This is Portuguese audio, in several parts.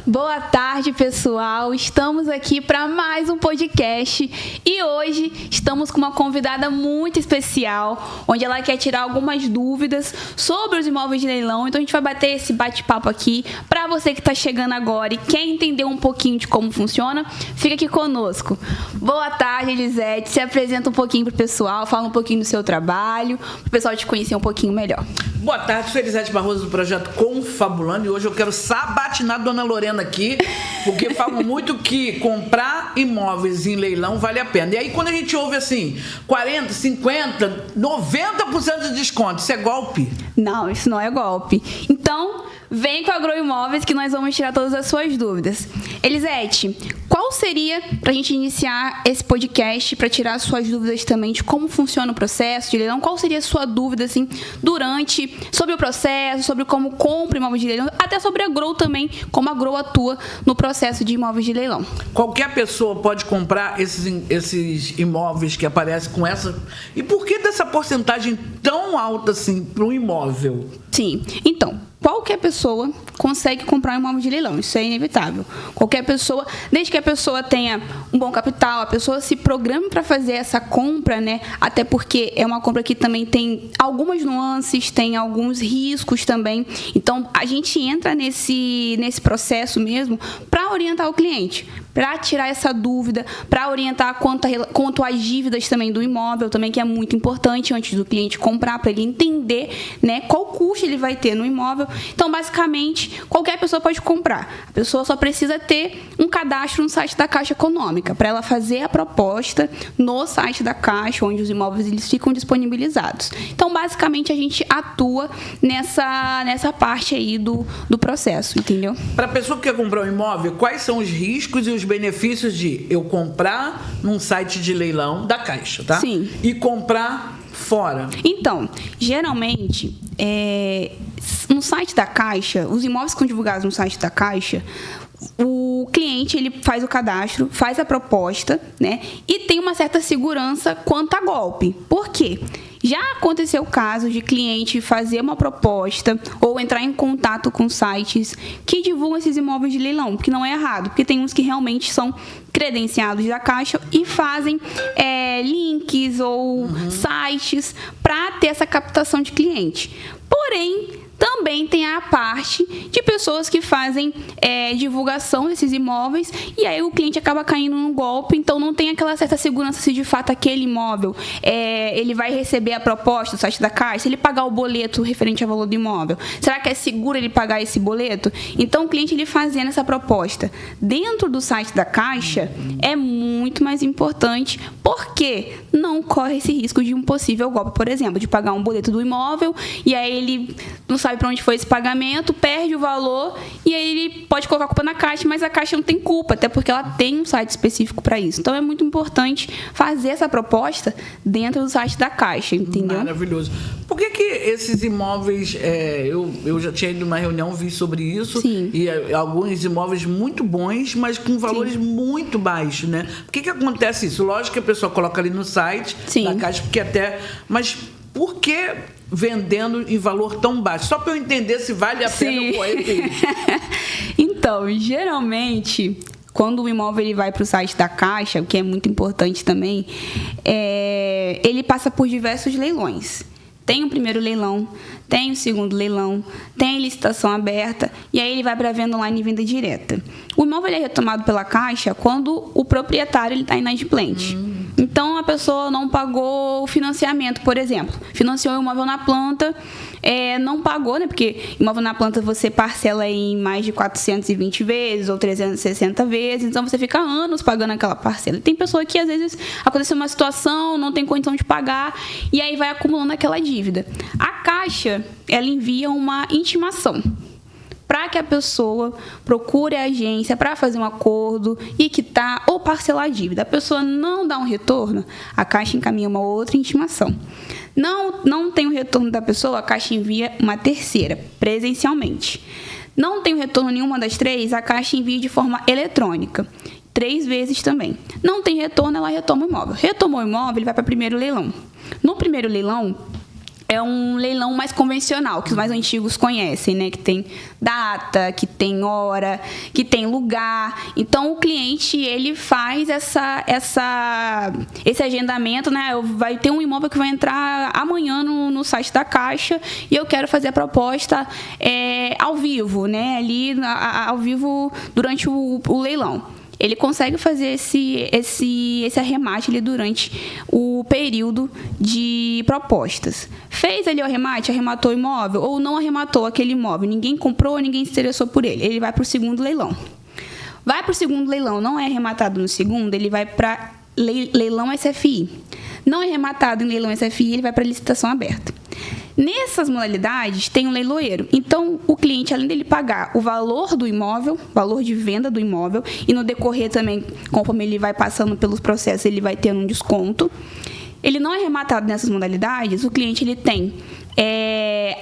Boa tarde, pessoal. Estamos aqui para mais um podcast e hoje estamos com uma convidada muito especial, onde ela quer tirar algumas dúvidas sobre os imóveis de leilão. Então a gente vai bater esse bate-papo aqui. Para você que está chegando agora e quer entender um pouquinho de como funciona, fica aqui conosco. Boa tarde, Elisete. Se apresenta um pouquinho para o pessoal, fala um pouquinho do seu trabalho, para o pessoal te conhecer um pouquinho melhor. Boa tarde, sou Elisete Barroso do projeto Confabulando e hoje eu quero sabatinar a Dona Lorena aqui, porque falam muito que comprar imóveis em leilão vale a pena. E aí quando a gente ouve assim, 40%, 50%, 90% de desconto, isso é golpe? Não, isso não é golpe. Então, vem com a Agroimóveis que nós vamos tirar todas as suas dúvidas. Elisete, qual seria, para a gente iniciar esse podcast, para tirar as suas dúvidas também de como funciona o processo de leilão, qual seria a sua dúvida, assim, sobre o processo, sobre como compra imóveis de leilão, até sobre a Grow também, como a Grow atua no processo de imóveis de leilão? Qualquer pessoa pode comprar esses imóveis que aparecem com essa... E por que dessa porcentagem tão alta, assim, para um imóvel? Sim, então... Qualquer pessoa consegue comprar um imóvel de leilão, isso é inevitável. Qualquer pessoa, desde que a pessoa tenha um bom capital, a pessoa se programe para fazer essa compra, né? Até porque é uma compra que também tem algumas nuances, tem alguns riscos também. Então, a gente entra nesse processo mesmo para orientar o cliente, para tirar essa dúvida, para orientar quanto às dívidas também do imóvel, também que é muito importante antes do cliente comprar, para ele entender, né, qual custo ele vai ter no imóvel. Então, basicamente, qualquer pessoa pode comprar. A pessoa só precisa ter um cadastro no site da Caixa Econômica para ela fazer a proposta no site da Caixa, onde os imóveis eles ficam disponibilizados. Então, basicamente, a gente atua nessa parte aí do processo, entendeu? Para a pessoa que quer comprar um imóvel, quais são os riscos e os benefícios de eu comprar num site de leilão da Caixa, tá? Sim. E comprar fora? Então, geralmente, no site da Caixa, os imóveis que são divulgados no site da Caixa, o cliente ele faz o cadastro, faz a proposta, né? E tem uma certa segurança quanto a golpe. Por quê? Já aconteceu o caso de cliente fazer uma proposta ou entrar em contato com sites que divulgam esses imóveis de leilão, que não é errado, porque tem uns que realmente são credenciados da Caixa e fazem links ou sites para ter essa captação de cliente. Porém, também tem a parte de pessoas que fazem divulgação desses imóveis e aí o cliente acaba caindo no golpe, então não tem aquela certa segurança se de fato aquele imóvel ele vai receber a proposta do site da Caixa, se ele pagar o boleto referente ao valor do imóvel. Será que é seguro ele pagar esse boleto? Então o cliente ele fazendo essa proposta dentro do site da Caixa é muito mais importante porque não corre esse risco de um possível golpe, por exemplo, de pagar um boleto do imóvel e aí ele não sabe para onde foi esse pagamento, perde o valor e aí ele pode colocar a culpa na Caixa, mas a Caixa não tem culpa, até porque ela tem um site específico para isso. Então é muito importante fazer essa proposta dentro do site da Caixa, entendeu? Maravilhoso. Por que esses imóveis, eu já tinha ido numa reunião, vi sobre isso. Sim. E alguns imóveis muito bons, mas com valores muito baixos, né? Por que acontece isso? Lógico que a pessoa coloca ali no site da Caixa, porque mas por que vendendo em valor tão baixo? Só para eu entender se vale a pena eu correr. Então, geralmente, quando o imóvel ele vai para o site da Caixa, o que é muito importante também, ele passa por diversos leilões. Tem o primeiro leilão, tem o segundo leilão, tem licitação aberta e aí ele vai para a venda online e venda direta. O imóvel ele é retomado pela Caixa quando o proprietário está inadimplente. Então, a pessoa não pagou o financiamento, por exemplo. Financiou o imóvel na planta, não pagou, né? Porque imóvel na planta você parcela em mais de 420 vezes ou 360 vezes. Então, você fica anos pagando aquela parcela. Tem pessoa que, às vezes, aconteceu uma situação, não tem condição de pagar e aí vai acumulando aquela dívida. A Caixa, ela envia uma intimação para que a pessoa procure a agência para fazer um acordo e quitar ou parcelar a dívida. A pessoa não dá um retorno, a Caixa encaminha uma outra intimação. Não tem o retorno da pessoa, a Caixa envia uma terceira, presencialmente. Não tem o retorno nenhuma das três, a Caixa envia de forma eletrônica. 3 vezes também. Não tem retorno, ela retoma o imóvel. Retomou o imóvel, ele vai para o primeiro leilão. No primeiro leilão, é um leilão mais convencional, que os mais antigos conhecem, né? Que tem data, que tem hora, que tem lugar. Então, o cliente, ele faz esse agendamento, né? Vai ter um imóvel que vai entrar amanhã no site da Caixa e eu quero fazer a proposta ao vivo, né? Ali, ao vivo, durante o leilão. Ele consegue fazer esse arremate ali durante o período de propostas. Fez ali o arremate, arrematou o imóvel ou não arrematou aquele imóvel. Ninguém comprou, ninguém se interessou por ele. Ele vai para o segundo leilão. Vai para o segundo leilão, não é arrematado no segundo, ele vai para leilão SFI. Não é arrematado em leilão SFI, ele vai para licitação aberta. Nessas modalidades, tem um leiloeiro. Então, o cliente, além dele pagar o valor do imóvel, valor de venda do imóvel, e no decorrer também, conforme ele vai passando pelos processos, ele vai tendo um desconto. Ele não é arrematado nessas modalidades, o cliente ele tem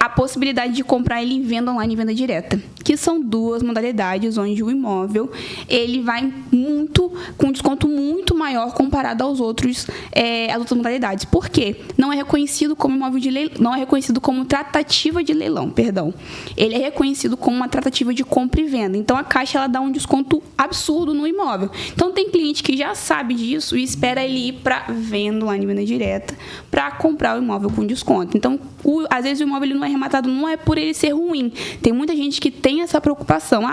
a possibilidade de comprar ele em venda online e venda direta, que são duas modalidades onde o imóvel ele vai com um desconto muito maior comparado às outras modalidades. Por quê? Não é reconhecido como imóvel de leilão, não é reconhecido como tratativa de leilão, perdão. Ele é reconhecido como uma tratativa de compra e venda. Então a Caixa ela dá um desconto absurdo no imóvel. Então tem cliente que já sabe disso e espera ele ir para venda online e venda direta para comprar o imóvel com desconto. Então às vezes o imóvel ele não é arrematado, não é por ele ser ruim. Tem muita gente que tem essa preocupação.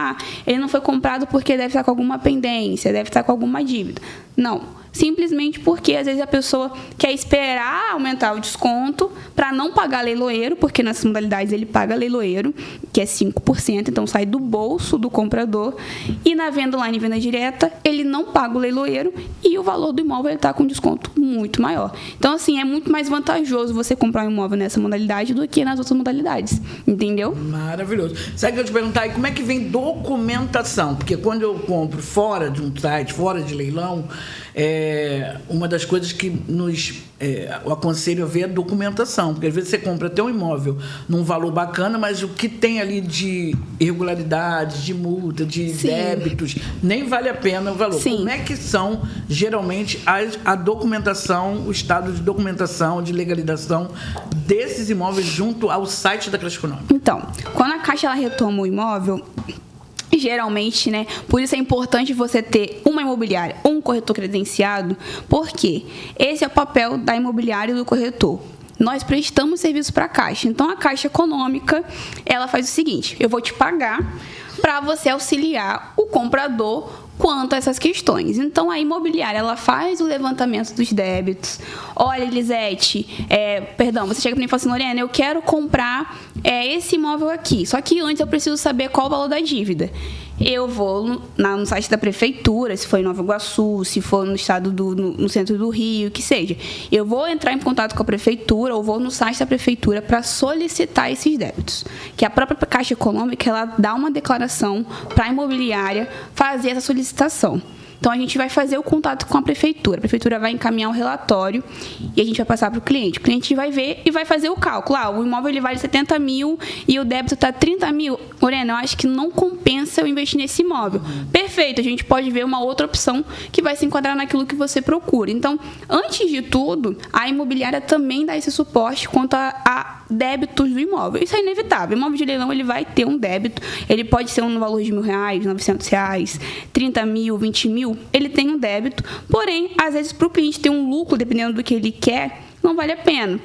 Ele não foi comprado porque deve estar com alguma pendência, deve estar com alguma dívida. Não. Simplesmente porque, às vezes, a pessoa quer esperar aumentar o desconto para não pagar leiloeiro, porque nessas modalidades ele paga leiloeiro, que é 5%, então sai do bolso do comprador. E na venda online e venda direta, ele não paga o leiloeiro e o valor do imóvel está com desconto muito maior. Então, assim, é muito mais vantajoso você comprar um imóvel nessa modalidade do que nas outras modalidades. Entendeu? Maravilhoso. Sabe o que eu te perguntar? E como é que vem documentação? Porque quando eu compro fora de um site, fora de leilão, uma das coisas que eu aconselho a ver é a documentação, porque às vezes você compra até um imóvel num valor bacana, mas o que tem ali de irregularidades, de multa, de débitos, nem vale a pena o valor. Sim. Como é que são, geralmente, a documentação, o estado de documentação, de legalização desses imóveis junto ao site da Caixa Econômica? Então, quando a Caixa ela retoma o imóvel, geralmente, né? Por isso é importante você ter uma imobiliária ou um corretor credenciado, porque esse é o papel da imobiliária e do corretor. Nós prestamos serviço para a Caixa. Então, a Caixa Econômica, ela faz o seguinte: eu vou te pagar para você auxiliar o comprador quanto a essas questões. Então, a imobiliária, ela faz o levantamento dos débitos. Olha, Elisete, você chega para mim e fala assim: Lorena, eu quero comprar esse imóvel aqui, só que antes eu preciso saber qual o valor da dívida. Eu vou no site da prefeitura, se for em Nova Iguaçu, se for no estado no centro do Rio, que seja. Eu vou entrar em contato com a prefeitura ou vou no site da prefeitura para solicitar esses débitos. Que a própria Caixa Econômica, ela dá uma declaração para a imobiliária fazer essa solicitação. Então, a gente vai fazer o contato com a prefeitura vai encaminhar um relatório e a gente vai passar para o cliente. O cliente vai ver e vai fazer o cálculo. O imóvel ele vale 70 mil e o débito está 30 mil. Lorena, eu acho que não compensa eu investir nesse imóvel. Perfeito, a gente pode ver uma outra opção que vai se enquadrar naquilo que você procura. Então, antes de tudo, a imobiliária também dá esse suporte quanto a débitos do imóvel. Isso é inevitável. O imóvel de leilão ele vai ter um débito. Ele pode ser um valor de R$1.000, R$900, 30 mil, 20 mil. Ele tem um débito, porém, às vezes, para o cliente ter um lucro, dependendo do que ele quer, não vale a pena.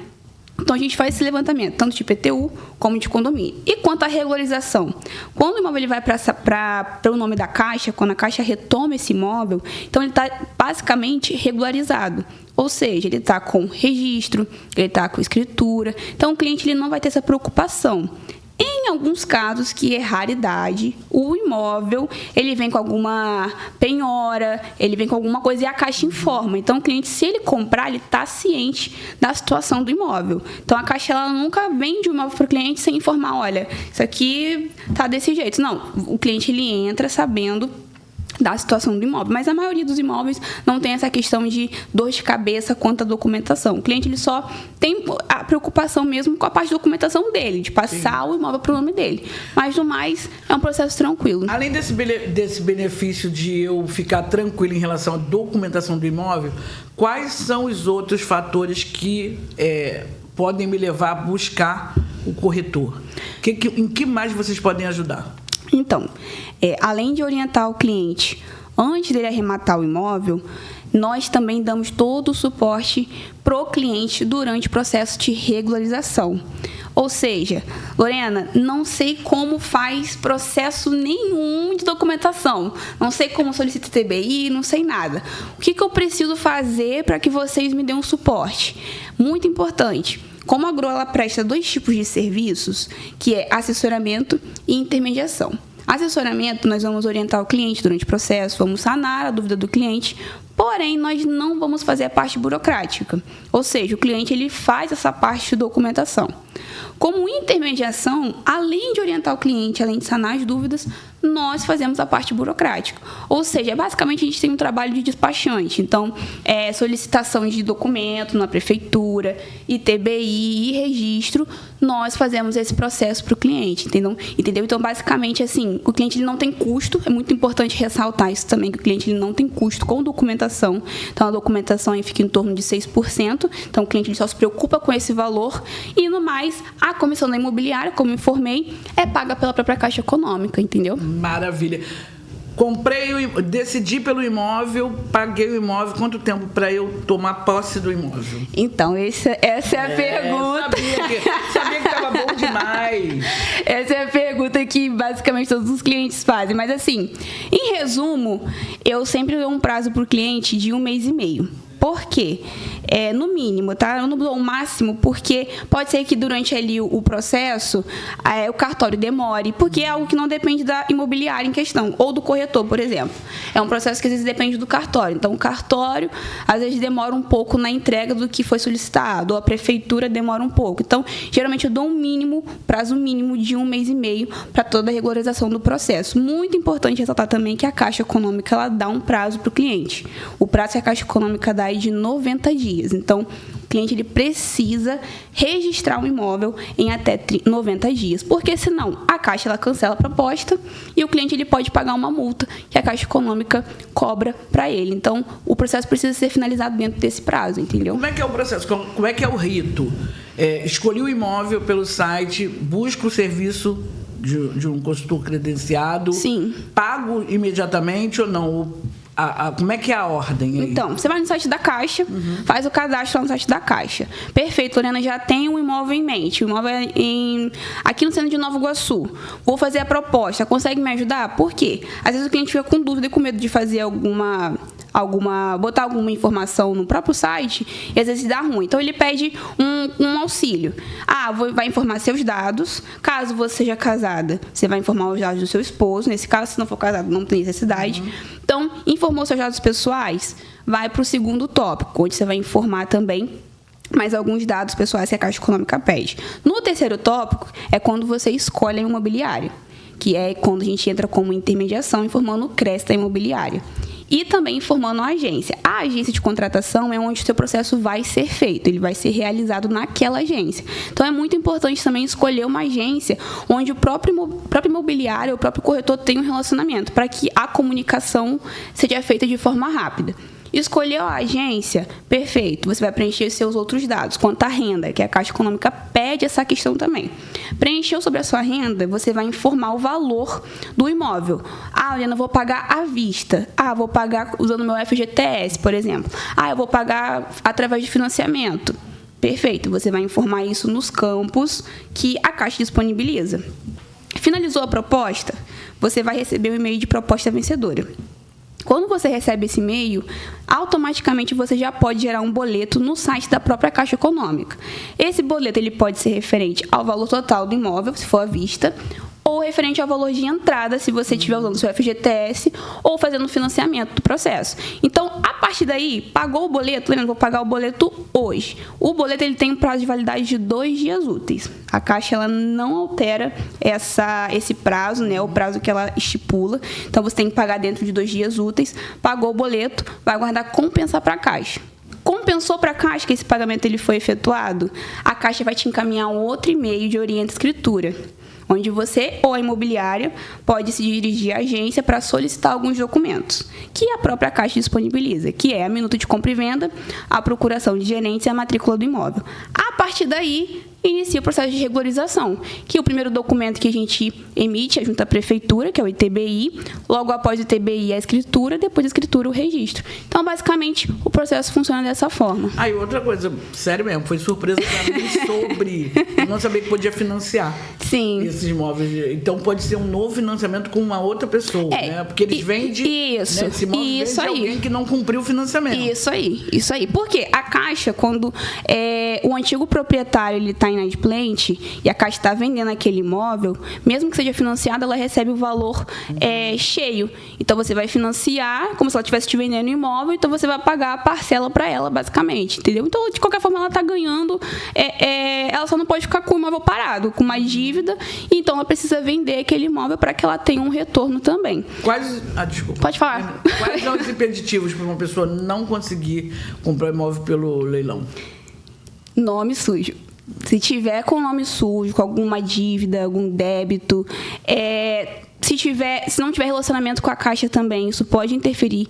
Então, a gente faz esse levantamento, tanto de IPTU como de condomínio. E quanto à regularização? Quando o imóvel ele vai para o nome da Caixa, quando a Caixa retoma esse imóvel, então ele está basicamente regularizado. Ou seja, ele está com registro, ele está com escritura. Então, o cliente ele não vai ter essa preocupação. Em alguns casos, que é raridade, o imóvel ele vem com alguma penhora, ele vem com alguma coisa e a Caixa informa. Então, o cliente, se ele comprar, ele está ciente da situação do imóvel. Então, a Caixa ela nunca vende o imóvel para o cliente sem informar: olha, isso aqui está desse jeito. Não, o cliente ele entra sabendo da situação do imóvel, mas a maioria dos imóveis não tem essa questão de dor de cabeça quanto à documentação. O cliente ele só tem a preocupação mesmo com a parte de documentação dele, de passar o imóvel para o nome dele. Mas, no mais, é um processo tranquilo. Além desse benefício de eu ficar tranquilo em relação à documentação do imóvel, quais são os outros fatores que podem me levar a buscar o corretor? Em que mais vocês podem ajudar? Então, além de orientar o cliente antes dele arrematar o imóvel, nós também damos todo o suporte para o cliente durante o processo de regularização. Ou seja, Lorena, não sei como faz processo nenhum de documentação, não sei como solicita TBI, não sei nada. O que eu preciso fazer para que vocês me deem um suporte? Muito importante. Como a Gro, ela presta 2 tipos de serviços, que é assessoramento e intermediação. Assessoramento, nós vamos orientar o cliente durante o processo, vamos sanar a dúvida do cliente, porém, nós não vamos fazer a parte burocrática. Ou seja, o cliente ele faz essa parte de documentação. Como intermediação, além de orientar o cliente, além de sanar as dúvidas, nós fazemos a parte burocrática. Ou seja, basicamente a gente tem um trabalho de despachante. Então, solicitação de documento na prefeitura, ITBI e registro, nós fazemos esse processo para o cliente, entendeu? Então, basicamente, assim, o cliente ele não tem custo, é muito importante ressaltar isso também, que o cliente ele não tem custo com documentação. Então, a documentação aí fica em torno de 6%, então o cliente ele só se preocupa com esse valor e, no mais, a comissão da imobiliária, como informei, é paga pela própria Caixa Econômica, entendeu? Maravilha. Decidi pelo imóvel, paguei o imóvel. Quanto tempo para eu tomar posse do imóvel? Então, essa é a pergunta. Sabia que estava bom demais. Essa é a pergunta que basicamente todos os clientes fazem. Mas assim, em resumo, eu sempre dou um prazo para o cliente de 1 mês e meio. Por quê? No mínimo, tá? Eu não dou o máximo, porque pode ser que durante ali o processo o cartório demore, porque é algo que não depende da imobiliária em questão, ou do corretor, por exemplo. É um processo que às vezes depende do cartório. Então, o cartório, às vezes, demora um pouco na entrega do que foi solicitado, ou a prefeitura demora um pouco. Então, geralmente, eu dou prazo mínimo de 1 mês e meio para toda a regularização do processo. Muito importante ressaltar também que a Caixa Econômica ela dá um prazo para o cliente. O prazo que a Caixa Econômica dá é de 90 dias. Então, o cliente ele precisa registrar um imóvel em até 90 dias, porque senão a Caixa ela cancela a proposta e o cliente ele pode pagar uma multa que a Caixa Econômica cobra para ele. Então, o processo precisa ser finalizado dentro desse prazo, entendeu? Como é que é o processo? Como é que é o rito? Escolhi o imóvel pelo site, busco o serviço de um consultor credenciado. Sim. Pago imediatamente ou não? Como é que é a ordem aí? Então, você vai no site da Caixa, faz o cadastro lá no site da Caixa. Perfeito, Lorena, já tem um imóvel em mente. O imóvel é aqui no centro de Nova Iguaçu. Vou fazer a proposta. Consegue me ajudar? Por quê? Às vezes o cliente fica com dúvida e com medo de fazer botar alguma informação no próprio site e às vezes dá ruim. Então, ele pede um auxílio. Vai informar seus dados. Caso você seja casada, você vai informar os dados do seu esposo. Nesse caso, se não for casado, não tem necessidade. Então, informou seus dados pessoais, vai para o segundo tópico, onde você vai informar também mais alguns dados pessoais que a Caixa Econômica pede. No terceiro tópico, é quando você escolhe a imobiliária, que é quando a gente entra como intermediação, informando o crédito da imobiliária. E também informando a agência. A agência de contratação é onde o seu processo vai ser feito, ele vai ser realizado naquela agência. Então, é muito importante também escolher uma agência onde o próprio imobiliário, o próprio corretor tem um relacionamento, para que a comunicação seja feita de forma rápida. Escolheu a agência, perfeito, você vai preencher seus outros dados, quanto à renda, que a Caixa Econômica pede essa questão também. Preencheu sobre a sua renda, você vai informar o valor do imóvel. Helena, vou pagar à vista. Vou pagar usando o meu FGTS, por exemplo. Eu vou pagar através de financiamento. Perfeito, você vai informar isso nos campos que a Caixa disponibiliza. Finalizou a proposta, você vai receber um e-mail de proposta vencedora. Quando você recebe esse e-mail, automaticamente você já pode gerar um boleto no site da própria Caixa Econômica. Esse boleto ele pode ser referente ao valor total do imóvel, se for à vista, ou referente ao valor de entrada, se você estiver usando o seu FGTS ou fazendo o financiamento do processo. Então, a partir daí, pagou o boleto, lembrando, vou pagar o boleto hoje. O boleto ele tem um prazo de validade de 2 dias úteis. A Caixa ela não altera esse prazo, né, o prazo que ela estipula. Então, você tem que pagar dentro de 2 dias úteis. Pagou o boleto, vai guardar compensar para a Caixa. Compensou para a Caixa que esse pagamento ele foi efetuado, a Caixa vai te encaminhar um outro e-mail de orienta escritura, onde você ou a imobiliária pode se dirigir à agência para solicitar alguns documentos, que a própria Caixa disponibiliza, que é a minuta de compra e venda, a procuração de gerentes e a matrícula do imóvel. A partir daí, inicia o processo de regularização, que o primeiro documento que a gente emite é junto à prefeitura, que é o ITBI, logo após o ITBI a escritura, depois da escritura o registro. Então, basicamente, o processo funciona dessa forma. Aí, outra coisa, sério mesmo, foi surpresa para mim sobre não saber que podia financiar esses imóveis. Então, pode ser um novo financiamento com uma outra pessoa, né? Porque eles vendem, isso, né? Esse imóvel vende de alguém que não cumpriu o financiamento. Isso aí. Porque a Caixa, quando o antigo proprietário ele está inadimplente e a Caixa está vendendo aquele imóvel, mesmo que seja financiado, ela recebe o valor cheio. Então, você vai financiar como se ela estivesse te vendendo o imóvel, então você vai pagar a parcela para ela, basicamente, entendeu? Então, de qualquer forma, ela está ganhando, ela só não pode ficar com o imóvel parado, com uma dívida, então ela precisa vender aquele imóvel para que ela tenha um retorno também. Desculpa. Pode falar. Quais são os impeditivos para uma pessoa não conseguir comprar imóvel pelo leilão? Nome sujo. Se tiver com nome sujo, com alguma dívida, algum débito, se não tiver relacionamento com a Caixa também, isso pode interferir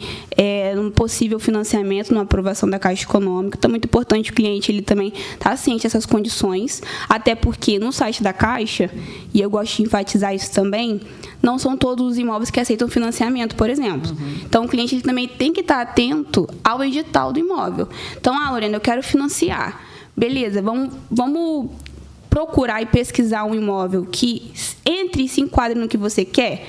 num possível financiamento, numa aprovação da Caixa Econômica. Então, é muito importante o cliente ele também estar ciente dessas condições, até porque no site da Caixa, e eu gosto de enfatizar isso também, não são todos os imóveis que aceitam financiamento, por exemplo. Então, o cliente ele também tem que estar atento ao edital do imóvel. Então, Lorena, eu quero financiar. Beleza, vamos procurar e pesquisar um imóvel que entre e se enquadre no que você quer.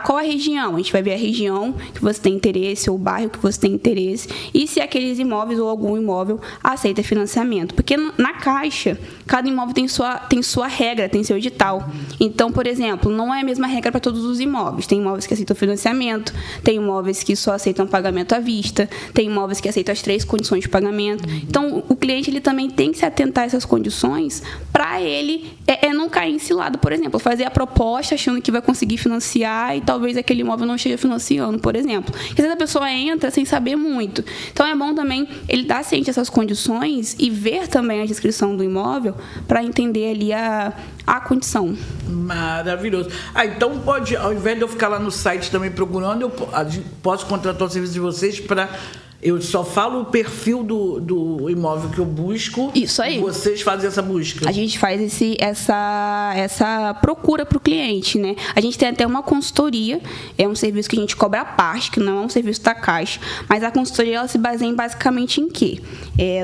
Qual a região? A gente vai ver a região que você tem interesse ou o bairro que você tem interesse e se aqueles imóveis ou algum imóvel aceita financiamento. Porque na Caixa, cada imóvel tem sua regra, tem seu edital. Então, por exemplo, não é a mesma regra para todos os imóveis. Tem imóveis que aceitam financiamento, tem imóveis que só aceitam pagamento à vista, tem imóveis que aceitam as 3 condições de pagamento. Então, o cliente ele também tem que se atentar a essas condições para ele não cair em cilada, por exemplo, fazer a proposta achando que vai conseguir financiar e talvez aquele imóvel não esteja financiando, por exemplo. Porque às vezes a pessoa entra sem saber muito. Então, é bom também ele dar ciente dessas condições e ver também a descrição do imóvel para entender ali a condição. Maravilhoso. Então, pode, ao invés de eu ficar lá no site também procurando, eu posso contratar o serviço de vocês para... Eu só falo o perfil do imóvel que eu busco. Isso aí. E vocês fazem essa busca. A gente faz essa procura para o cliente, né? A gente tem até uma consultoria, é um serviço que a gente cobra à parte, que não é um serviço da Caixa, mas a consultoria ela se baseia basicamente em quê?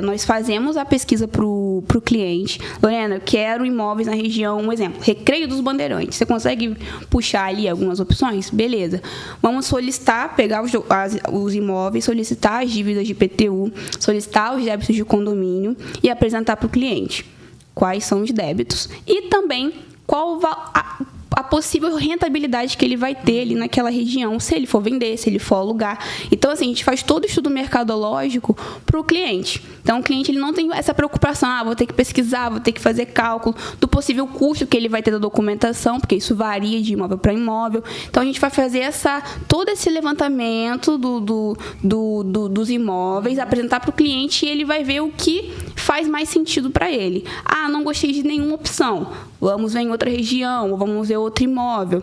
Nós fazemos a pesquisa para o cliente. Lorena, eu quero imóveis na região, um exemplo, Recreio dos Bandeirantes. Você consegue puxar ali algumas opções? Beleza. Vamos solicitar, pegar os imóveis, solicitar as dívidas de IPTU, solicitar os débitos de condomínio e apresentar para o cliente quais são os débitos e também qual a possível rentabilidade que ele vai ter ali naquela região, se ele for vender, se ele for alugar. Então, assim, a gente faz todo o estudo mercadológico para o cliente. Então, o cliente ele não tem essa preocupação, vou ter que pesquisar, vou ter que fazer cálculo do possível custo que ele vai ter da documentação, porque isso varia de imóvel para imóvel. Então, a gente vai fazer todo esse levantamento dos imóveis, apresentar para o cliente e ele vai ver o que faz mais sentido para ele. Não gostei de nenhuma opção. Vamos ver em outra região, ou vamos ver outro imóvel.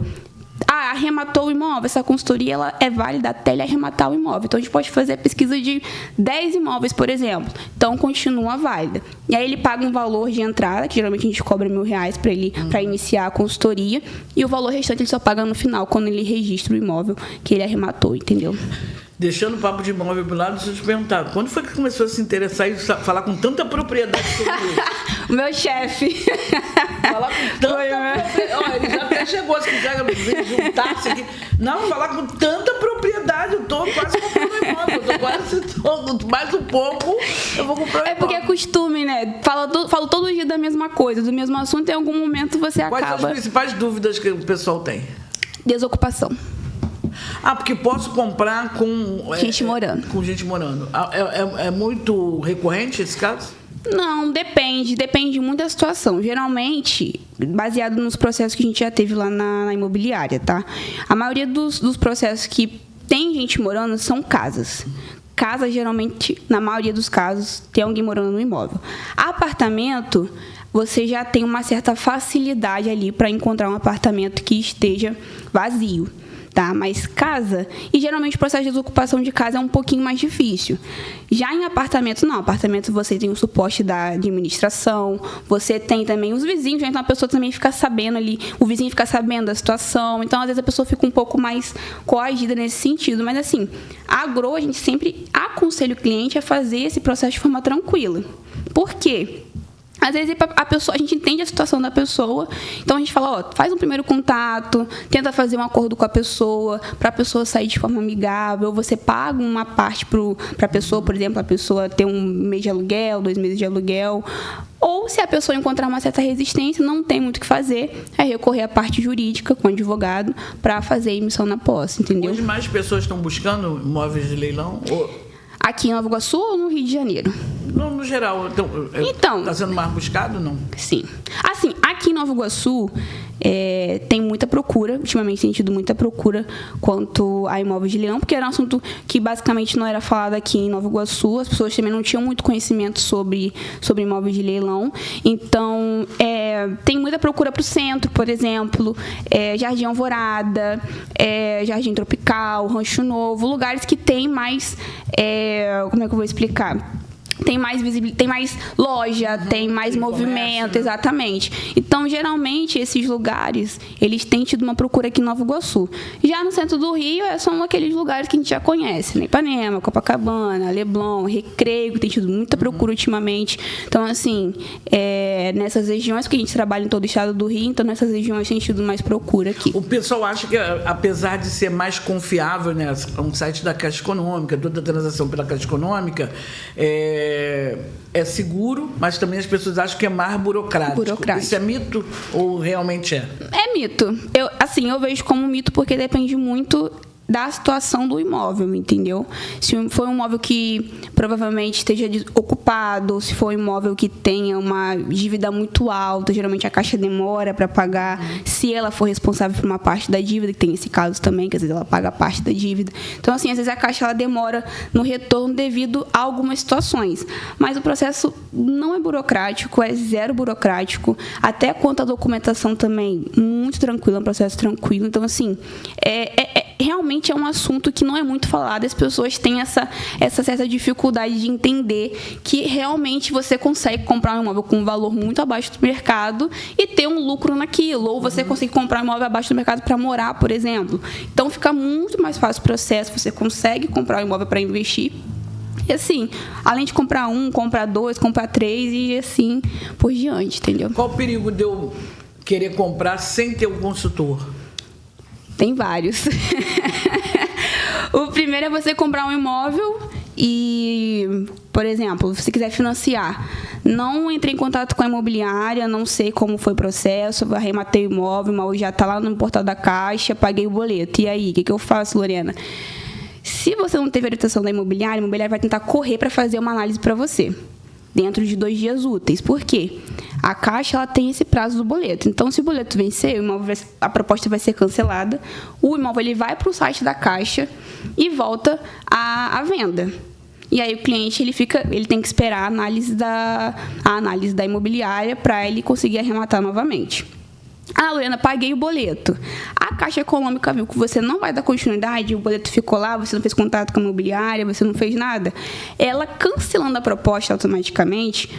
Arrematou o imóvel, essa consultoria ela é válida até ele arrematar o imóvel. Então, a gente pode fazer a pesquisa de 10 imóveis, por exemplo. Então, continua válida. E aí, ele paga um valor de entrada, que geralmente a gente cobra R$1.000 para ele para iniciar a consultoria. E o valor restante ele só paga no final, quando ele registra o imóvel que ele arrematou, entendeu? Deixando o papo de imóvel pro lado, deixa eu te perguntar, quando foi que começou a se interessar e falar com tanta propriedade sobre isso? O meu chefe. Falar com tanta propriedade. Ele já até chegou, se quiser juntar-se aqui. Não, falar com tanta propriedade, eu tô quase comprando um imóvel. Eu tô quase mais um pouco, eu vou comprar um imóvel. É porque é costume, né? Falo todo dia da mesma coisa, do mesmo assunto, e em algum momento você acaba... Quais são as principais dúvidas que o pessoal tem? Desocupação. Porque posso comprar com... gente morando. Com gente morando. É muito recorrente esse caso? Não, depende muito da situação. Geralmente, baseado nos processos que a gente já teve lá na imobiliária, tá? A maioria dos processos que tem gente morando são casas. Casa, geralmente, na maioria dos casos, tem alguém morando no imóvel. Apartamento, você já tem uma certa facilidade ali para encontrar um apartamento que esteja vazio. tá? Mas casa, e geralmente o processo de desocupação de casa é um pouquinho mais difícil. Já em apartamento, não. Apartamento você tem o suporte da administração, você tem também os vizinhos, então a pessoa também fica sabendo ali, o vizinho fica sabendo da situação, então às vezes a pessoa fica um pouco mais coagida nesse sentido. Mas assim, a Agro, a gente sempre aconselha o cliente a fazer esse processo de forma tranquila. Por quê? Às vezes a gente entende a situação da pessoa, então a gente fala, faz um primeiro contato, tenta fazer um acordo com a pessoa, para a pessoa sair de forma amigável, você paga uma parte para a pessoa, por exemplo, a pessoa ter um mês de aluguel, 2 meses de aluguel, ou se a pessoa encontrar uma certa resistência, não tem muito o que fazer, é recorrer à parte jurídica com o advogado para fazer a emissão na posse, entendeu? Hoje mais pessoas estão buscando imóveis de leilão? Aqui em Nova Iguaçu ou no Rio de Janeiro? No geral. Então está sendo mais buscado, não? Sim. Assim, aqui em Nova Iguaçu tem muita procura, ultimamente tem tido muita procura quanto a imóveis de leilão, porque era um assunto que basicamente não era falado aqui em Nova Iguaçu, as pessoas também não tinham muito conhecimento sobre imóveis de leilão, então tem muita procura para o centro, por exemplo, Jardim Alvorada, Jardim Tropical, Rancho Novo, lugares que tem mais, como é que eu vou explicar? Tem mais visibilidade, tem mais loja, tem mais movimento, exatamente. Então, geralmente, esses lugares, eles têm tido uma procura aqui em Nova Iguaçu. Já no centro do Rio, são aqueles lugares que a gente já conhece, né? Ipanema, Copacabana, Leblon, Recreio, tem tido muita procura ultimamente. Então, assim, nessas regiões, porque a gente trabalha em todo o estado do Rio, então nessas regiões tem tido mais procura aqui. O pessoal acha que, apesar de ser mais confiável, né, um site da Caixa Econômica, toda a transação pela Caixa Econômica, é seguro, mas também as pessoas acham que é mais burocrático. Isso é mito ou realmente é? É mito. Eu vejo como mito porque depende muito da situação do imóvel, entendeu? Se for um imóvel que provavelmente esteja ocupado, se for um imóvel que tenha uma dívida muito alta, geralmente a Caixa demora para pagar, se ela for responsável por uma parte da dívida, que tem esse caso também, que às vezes ela paga parte da dívida. Então, assim, às vezes a Caixa ela demora no retorno devido a algumas situações. Mas o processo não é burocrático, é zero burocrático, até quanto à documentação também, muito tranquilo, é um processo tranquilo. Então, assim, realmente é um assunto que não é muito falado, as pessoas têm essa certa dificuldade de entender que realmente você consegue comprar um imóvel com um valor muito abaixo do mercado e ter um lucro naquilo, ou você consegue comprar um imóvel abaixo do mercado para morar, por exemplo. Então fica muito mais fácil o processo, você consegue comprar um imóvel para investir. E assim, além de comprar um, comprar 2, comprar 3 e assim por diante, entendeu? Qual o perigo de eu querer comprar sem ter um consultor? Tem vários. O primeiro é você comprar um imóvel e, por exemplo, se quiser financiar, não entre em contato com a imobiliária, não sei como foi o processo, eu arrematei o imóvel já está lá no portal da Caixa, paguei o boleto. E aí, o que eu faço, Lorena? Se você não teve orientação da imobiliária, a imobiliária vai tentar correr para fazer uma análise para você, dentro de 2 dias úteis. Por quê? A Caixa ela tem esse prazo do boleto. Então, se o boleto vencer, a proposta vai ser cancelada, o imóvel ele vai para o site da Caixa e volta à venda. E aí o cliente ele tem que esperar a análise da imobiliária para ele conseguir arrematar novamente. Lorena, paguei o boleto. A Caixa Econômica viu que você não vai dar continuidade, o boleto ficou lá, você não fez contato com a imobiliária, você não fez nada. Ela cancelando a proposta automaticamente,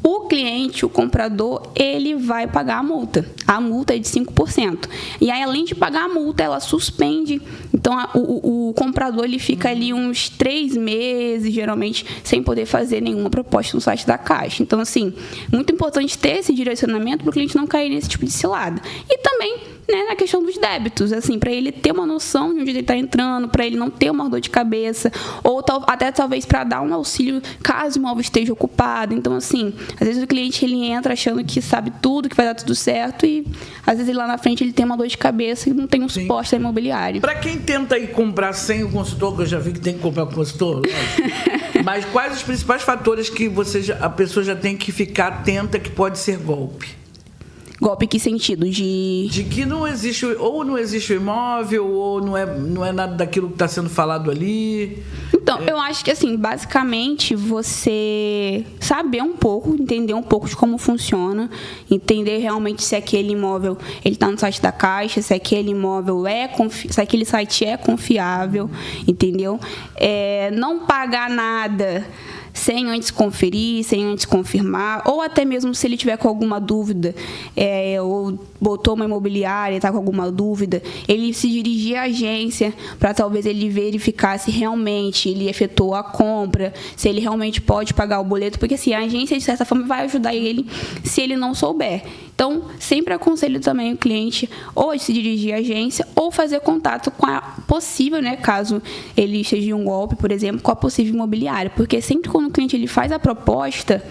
o cliente, o comprador, ele vai pagar a multa. A multa é de 5%. E aí, além de pagar a multa, ela suspende. Então, o comprador ele fica ali uns 3 meses, geralmente, sem poder fazer nenhuma proposta no site da Caixa. Então, assim, muito importante ter esse direcionamento para o cliente não cair nesse tipo de cilada. E também, na questão dos débitos, assim, para ele ter uma noção de onde ele está entrando, para ele não ter uma dor de cabeça, ou até talvez para dar um auxílio caso o imóvel esteja ocupado. Então, assim, às vezes o cliente ele entra achando que sabe tudo, que vai dar tudo certo, e às vezes lá na frente ele tem uma dor de cabeça e não tem um suporte da imobiliária. Para quem tenta ir comprar sem o consultor, que eu já vi que tem que comprar com o consultor, mas quais os principais fatores que a pessoa já tem que ficar atenta que pode ser golpe? Golpe que sentido? De que não existe, ou não existe o imóvel, ou não é nada daquilo que está sendo falado ali. Então, eu acho que, assim, basicamente, você saber um pouco, entender um pouco de como funciona, entender realmente se aquele imóvel ele está no site da Caixa, se aquele imóvel se aquele site é confiável, entendeu? Não pagar nada sem antes conferir, sem antes confirmar, ou até mesmo se ele tiver com alguma dúvida, ou botou uma imobiliária e está com alguma dúvida, ele se dirigir à agência para talvez ele verificar se realmente ele efetuou a compra, se ele realmente pode pagar o boleto, porque assim, a agência, de certa forma, vai ajudar ele se ele não souber. Então, sempre aconselho também o cliente ou se dirigir à agência ou fazer contato com a possível, né, caso ele esteja em um golpe, por exemplo, com a possível imobiliária, porque sempre quando o cliente ele faz a proposta,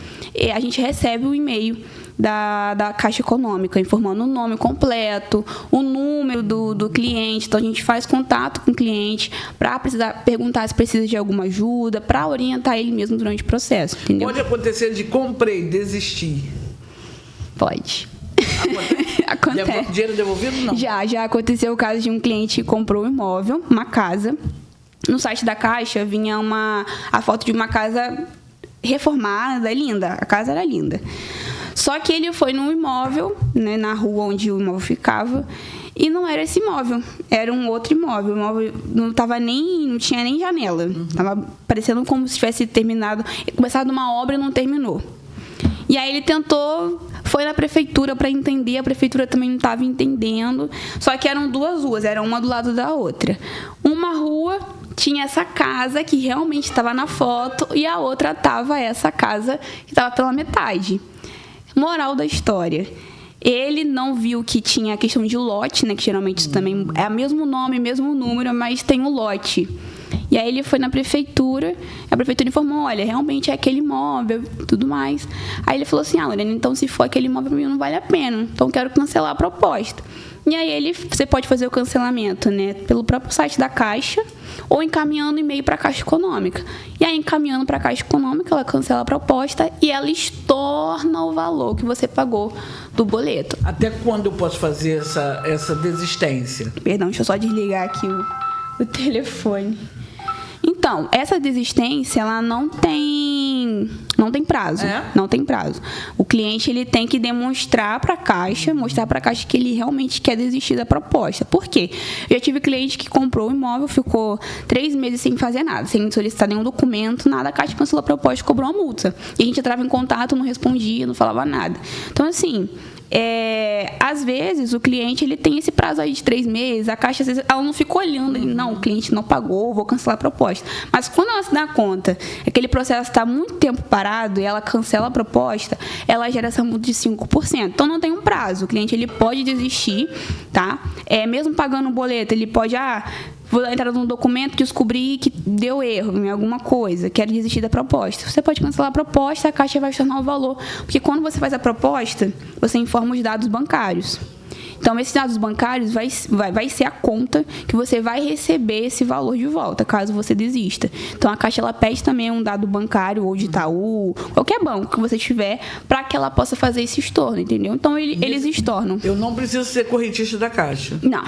a gente recebe o e-mail da Caixa Econômica, informando o nome completo, o número do cliente. Então, a gente faz contato com o cliente para perguntar se precisa de alguma ajuda, para orientar ele mesmo durante o processo, entendeu? Pode acontecer de comprei, desistir? Pode. Acontece. Dinheiro devolvido, não? Já aconteceu o caso de um cliente que comprou um imóvel, uma casa. No site da Caixa vinha a foto de uma casa reformada, linda. A casa era linda. Só que ele foi no imóvel, né, na rua onde o imóvel ficava, e não era esse imóvel, era um outro imóvel. O imóvel não tinha nem janela. Estava parecendo como se tivesse começado uma obra e não terminou. E aí ele foi na prefeitura para entender, a prefeitura também não estava entendendo, só que eram duas ruas, era uma do lado da outra. Uma rua tinha essa casa que realmente estava na foto e a outra estava essa casa que estava pela metade. Moral da história: ele não viu que tinha a questão de lote, né, que geralmente isso também é o mesmo nome, mesmo número, mas tem o lote. E aí ele foi na prefeitura, a prefeitura informou, olha, realmente é aquele imóvel, tudo mais. Aí ele falou assim, Lorena, então se for aquele imóvel para mim não vale a pena, então quero cancelar a proposta. E aí você pode fazer o cancelamento, né, pelo próprio site da Caixa ou encaminhando e-mail para a Caixa Econômica. E aí encaminhando para a Caixa Econômica, ela cancela a proposta e ela estorna o valor que você pagou do boleto. Até quando eu posso fazer essa desistência? Perdão, deixa eu só desligar aqui o telefone. Então, essa desistência, ela não tem prazo. Não tem prazo. O cliente ele tem que demonstrar para a Caixa, que ele realmente quer desistir da proposta. Por quê? Eu já tive cliente que comprou o imóvel, ficou 3 meses sem fazer nada, sem solicitar nenhum documento, nada, a Caixa cancelou a proposta e cobrou uma multa. E a gente entrava em contato, não respondia, não falava nada. Então, assim, às vezes o cliente ele tem esse prazo aí de 3 meses, a Caixa às vezes ela não fica olhando, não, o cliente não pagou, vou cancelar a proposta. Mas quando ela se dá conta que aquele processo está muito tempo parado e ela cancela a proposta, ela gera essa multa de 5%. Então não tem um prazo, o cliente ele pode desistir, tá? Mesmo pagando o boleto, ele pode vou entrar no documento, descobrir que deu erro em alguma coisa, quero desistir da proposta. Você pode cancelar a proposta, a Caixa vai estornar o valor. Porque quando você faz a proposta, você informa os dados bancários. Então, esses dados bancários vai ser a conta que você vai receber esse valor de volta, caso você desista. Então, a Caixa ela pede também um dado bancário ou de Itaú, qualquer banco que você tiver, para que ela possa fazer esse estorno, entendeu? Então, eles estornam. Eu não preciso ser correntista da Caixa? Não.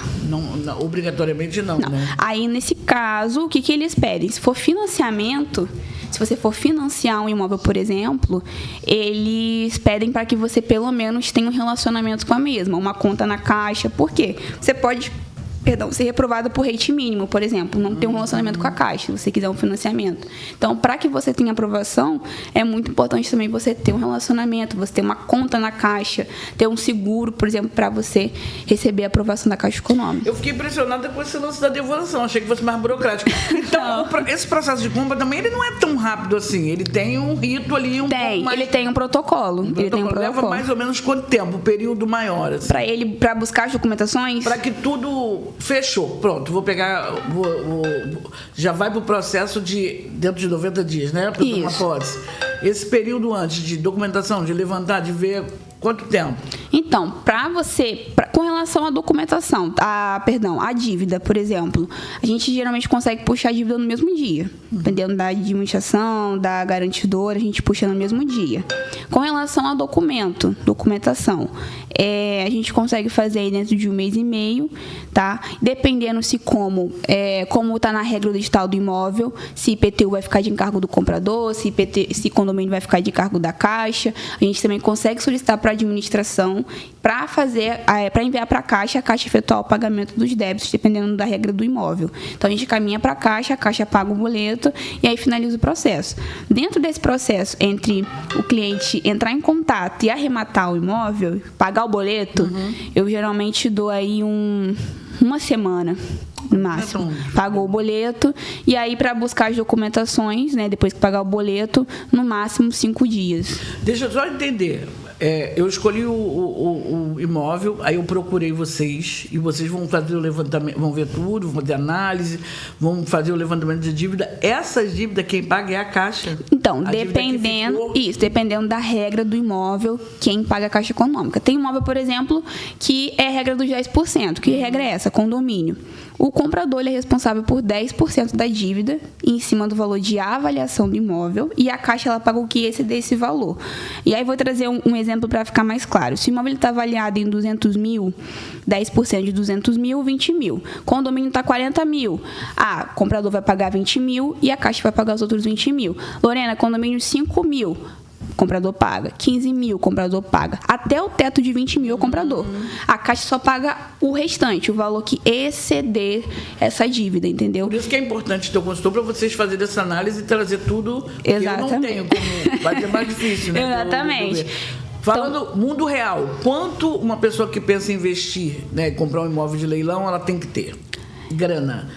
Não, obrigatoriamente não. Né? Aí, nesse caso, o que eles pedem? Se for financiamento, se você for financiar um imóvel, por exemplo, eles pedem para que você, pelo menos, tenha um relacionamento com a mesma, uma conta na Caixa. Por quê? Você pode ser reprovada por rate mínimo, por exemplo, não ter um relacionamento com a Caixa, se você quiser um financiamento. Então, para que você tenha aprovação, é muito importante também você ter um relacionamento, você ter uma conta na Caixa, ter um seguro, por exemplo, para você receber a aprovação da Caixa Econômica. Eu fiquei impressionada com esse lance da devolução, achei que fosse mais burocrático. Então, esse processo de compra também, ele não é tão rápido assim, ele tem um rito ali, pouco mais... Ele tem um protocolo. Leva mais ou menos quanto tempo? Um período maior, assim? Para buscar as documentações? Para que tudo... Fechou, pronto, vou pegar, já vai para o processo dentro de 90 dias, né? Para uma pólice. Esse período antes de documentação, de levantar, de ver, quanto tempo? Então, com relação à documentação, a dívida, por exemplo, a gente geralmente consegue puxar a dívida no mesmo dia. Dependendo da administração, da garantidora, a gente puxa no mesmo dia. Com relação a documentação, a gente consegue fazer aí dentro de 1 mês e meio, tá? Dependendo se como está na regra do edital do imóvel, se IPTU vai ficar de encargo do comprador, se condomínio vai ficar de encargo da Caixa. A gente também consegue solicitar para a administração para enviar para a Caixa efetuar o pagamento dos débitos, dependendo da regra do imóvel. Então, a gente caminha para a Caixa paga o boleto e aí finaliza o processo. Dentro desse processo, entre o cliente entrar em contato e arrematar o imóvel, pagar o boleto, eu geralmente dou aí uma semana, no máximo. Pagou o boleto e aí para buscar as documentações, né, depois que pagar o boleto, no máximo 5 dias. Deixa eu só entender. Eu escolhi o imóvel, aí eu procurei vocês e vocês vão fazer o levantamento, vão ver tudo, vão fazer análise, vão fazer o levantamento de dívida. Essa dívida quem paga é a Caixa? Então, dependendo da regra do imóvel, quem paga é a Caixa Econômica. Tem imóvel, por exemplo, que é a regra dos 10%. Que regra é essa? Condomínio. O comprador ele é responsável por 10% da dívida em cima do valor de avaliação do imóvel e a Caixa ela paga o que exceder esse valor. E aí vou trazer um exemplo para ficar mais claro. Se o imóvel está avaliado em 200 mil, 10% de 200 mil, 20 mil. Condomínio está 40 mil. O comprador vai pagar 20 mil e a Caixa vai pagar os outros 20 mil. Lorena, condomínio 5 mil. Comprador paga. 15 mil, comprador paga. Até o teto de 20 mil, o comprador. A Caixa só paga o restante, o valor que exceder essa dívida, entendeu? Por isso que é importante ter o consultor para vocês fazerem essa análise e trazer tudo. Exatamente. Que eu não tenho como. Vai ser mais difícil, né? Exatamente. Falando mundo real, quanto uma pessoa que pensa em investir, né, comprar um imóvel de leilão, ela tem que ter? Grana.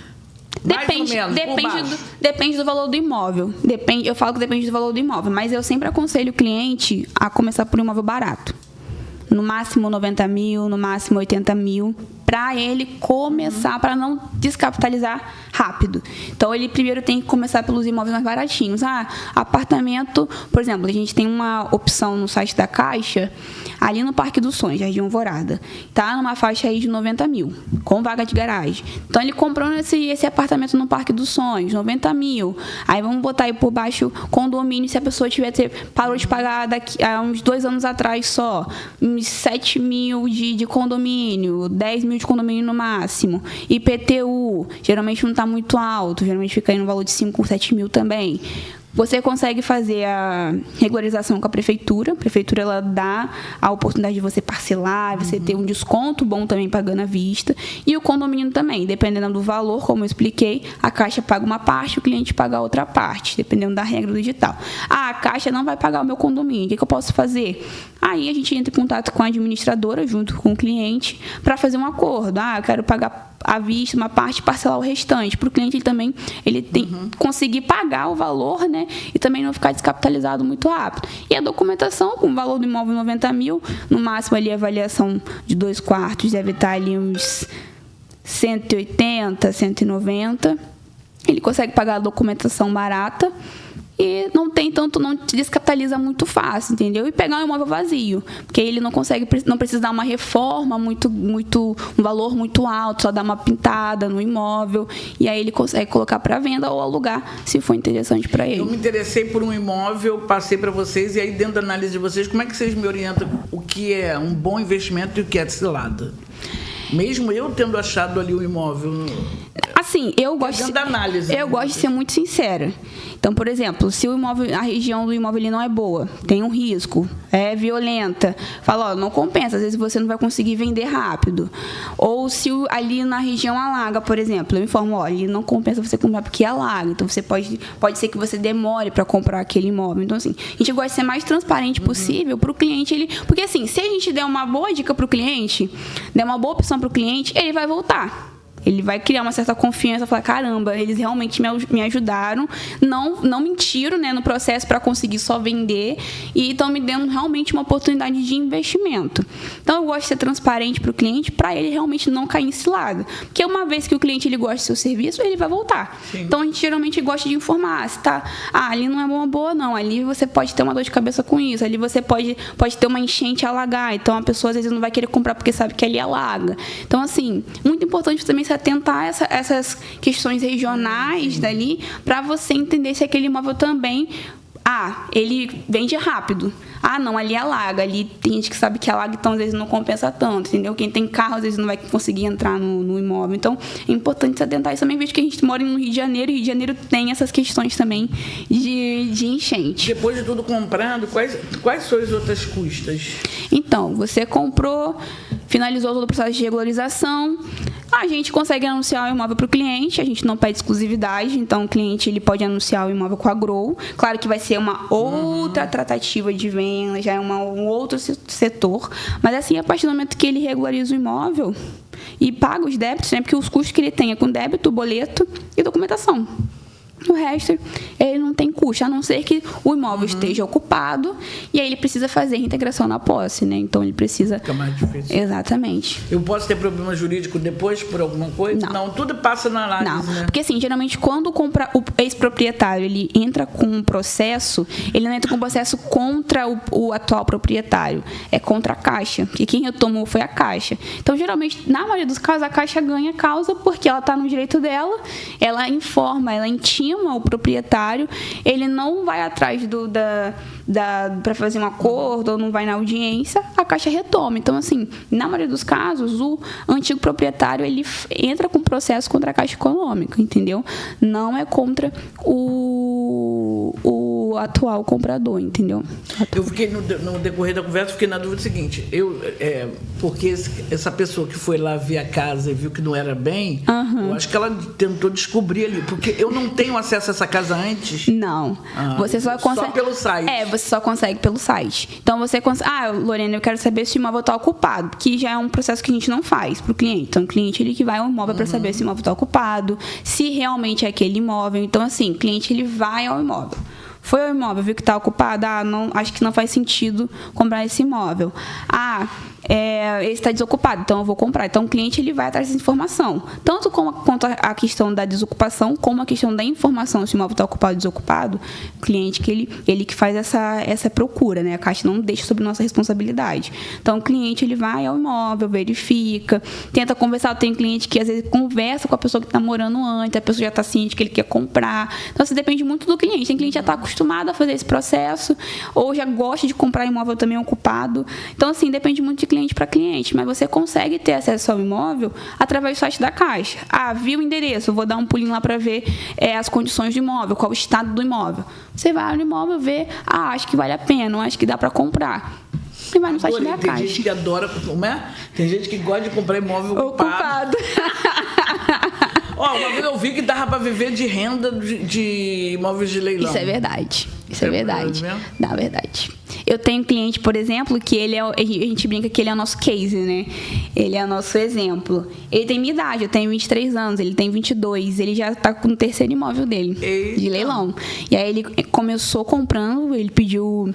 Depende do valor do imóvel. Eu falo que depende do valor do imóvel, mas eu sempre aconselho o cliente a começar por um imóvel barato. No máximo 90 mil, no máximo 80 mil, para ele começar, para não descapitalizar rápido. Então, ele primeiro tem que começar pelos imóveis mais baratinhos. Apartamento, por exemplo, a gente tem uma opção no site da Caixa, ali no Parque dos Sonhos, Jardim Alvorada. Tá numa faixa aí de 90 mil, com vaga de garagem. Então, ele comprou esse apartamento no Parque dos Sonhos, 90 mil. Aí, vamos botar aí por baixo condomínio, se a pessoa parou de pagar há uns 2 anos atrás só, uns 7 mil de condomínio, 10 mil de condomínio no máximo. IPTU, geralmente não está muito alto, geralmente fica aí no valor de 5, 7 mil também. Você consegue fazer a regularização com a prefeitura. A prefeitura ela dá a oportunidade de você parcelar, você ter um desconto bom também pagando à vista. E o condomínio também, dependendo do valor, como eu expliquei, a Caixa paga uma parte, o cliente paga a outra parte, dependendo da regra do edital. A Caixa não vai pagar o meu condomínio, o que eu posso fazer? Aí a gente entra em contato com a administradora, junto com o cliente, para fazer um acordo. Eu quero pagar à vista uma parte e parcelar o restante. Para o cliente ele tem conseguir pagar o valor, né? E também não ficar descapitalizado muito rápido. E a documentação, com o valor do imóvel 90 mil, no máximo ali a avaliação de 2 quartos deve estar ali uns 180, 190. Ele consegue pagar a documentação barata e não te descapitaliza muito fácil, entendeu? E pegar um imóvel vazio, porque ele não precisa dar uma reforma um valor muito alto, só dar uma pintada no imóvel, e aí ele consegue colocar para venda ou alugar, se for interessante para ele. Eu me interessei por um imóvel, passei para vocês, e aí dentro da análise de vocês, como é que vocês me orientam o que é um bom investimento e o que é cilada? Mesmo eu tendo achado ali o imóvel... Assim, eu gosto de ser muito sincera. Então, por exemplo, se a região do imóvel ele não é boa, tem um risco, é violenta, fala, não compensa, às vezes você não vai conseguir vender rápido. Ou se ali na região alaga, por exemplo, eu informo, ali não compensa você comprar porque alaga. Então, você pode ser que você demore para comprar aquele imóvel. Então, assim, a gente gosta de ser mais transparente possível para o cliente. Porque, assim, se a gente der uma boa dica para o cliente, der uma boa opção para o cliente, ele vai voltar. Ele vai criar uma certa confiança, falar, caramba, eles realmente me ajudaram, não mentiram, né, no processo para conseguir só vender e estão me dando realmente uma oportunidade de investimento. Então, eu gosto de ser transparente para o cliente, para ele realmente não cair em cilada. Porque uma vez que o cliente ele gosta do seu serviço, ele vai voltar. Sim. Então, a gente geralmente gosta de informar. Se tá, ali não é uma boa, não. Ali você pode ter uma dor de cabeça com isso. Ali você pode ter uma enchente e alagar. Então, a pessoa às vezes não vai querer comprar porque sabe que ali alaga. Então, assim, muito importante também se atentar a essas questões regionais dali, para você entender se aquele imóvel também, ele vende rápido. Não, ali alaga. Ali tem gente que sabe que alaga, então às vezes não compensa tanto, entendeu? Quem tem carro às vezes não vai conseguir entrar no imóvel. Então, é importante se atentar. Isso também vejo que a gente mora no Rio de Janeiro, e Rio de Janeiro tem essas questões também de enchente. Depois de tudo comprado, quais são as outras custas? Então, você comprou, finalizou todo o processo de regularização, a gente consegue anunciar o imóvel para o cliente, a gente não pede exclusividade, então o cliente ele pode anunciar o imóvel com a Grow. Claro que vai ser uma outra tratativa de venda, já é um outro setor, mas assim, a partir do momento que ele regulariza o imóvel e paga os débitos, né, porque os custos que ele tem é com débito, boleto e documentação. O resto, ele não tem custo, a não ser que o imóvel esteja ocupado e aí ele precisa fazer reintegração na posse, né? Então, ele precisa... Fica mais difícil. Exatamente. Eu posso ter problema jurídico depois por alguma coisa? Não, tudo passa na análise, né? Porque assim, geralmente quando o ex-proprietário ele entra com um processo, ele não entra com um processo contra o atual proprietário, é contra a Caixa, que quem retomou foi a Caixa. Então, geralmente, na maioria dos casos, a Caixa ganha causa porque ela está no direito dela, ela informa, ela intima o proprietário, ele não vai atrás para fazer um acordo ou não vai na audiência, a Caixa retoma. Então, assim, na maioria dos casos, o antigo proprietário ele entra com processo contra a Caixa Econômica, entendeu? Não é contra o atual comprador, entendeu? Eu fiquei, no decorrer da conversa, fiquei na dúvida seguinte, porque essa pessoa que foi lá ver a casa e viu que não era bem, eu acho que ela tentou descobrir ali, porque eu não tenho acesso a essa casa antes. Não. Você só consegue... Só pelo site. Você só consegue pelo site. Então, você consegue... Lorena, eu quero saber se o imóvel está ocupado, que já é um processo que a gente não faz para o cliente. Então, o cliente ele que vai ao imóvel para saber se o imóvel está ocupado, se realmente é aquele imóvel. Então, assim, o cliente ele vai ao imóvel. Foi ao imóvel, viu que está ocupado, não, acho que não faz sentido comprar esse imóvel. Esse está desocupado, então eu vou comprar. Então, o cliente ele vai atrás dessa informação. Tanto quanto a questão da desocupação, como a questão da informação, se o imóvel está ocupado ou desocupado, o cliente que ele que faz essa procura, né? A Caixa não deixa sob nossa responsabilidade. Então, o cliente ele vai ao imóvel, verifica, tenta conversar. Tem cliente que às vezes conversa com a pessoa que está morando antes, a pessoa já está ciente que ele quer comprar. Então, isso depende muito do cliente. Tem cliente que já está acostumado a fazer esse processo, ou já gosta de comprar imóvel também ocupado. Então, assim, depende muito de cliente para cliente, mas você consegue ter acesso ao imóvel através do site da Caixa. Viu o endereço, eu vou dar um pulinho lá para ver as condições do imóvel, qual o estado do imóvel. Você vai no imóvel ver, acho que vale a pena, acho que dá para comprar. E vai no site da Caixa. Tem gente que adora, como é? Tem gente que gosta de comprar imóvel ocupado. Uma vez eu vi que dava para viver de renda de imóveis de leilão. Isso é verdade. Isso é verdade. Na verdade. Eu tenho um cliente, por exemplo, que a gente brinca que ele é o nosso case, né? Ele é o nosso exemplo. Ele tem minha idade, eu tenho 23 anos, ele tem 22, ele já está com o terceiro imóvel dele, de leilão. E aí ele começou comprando, ele pediu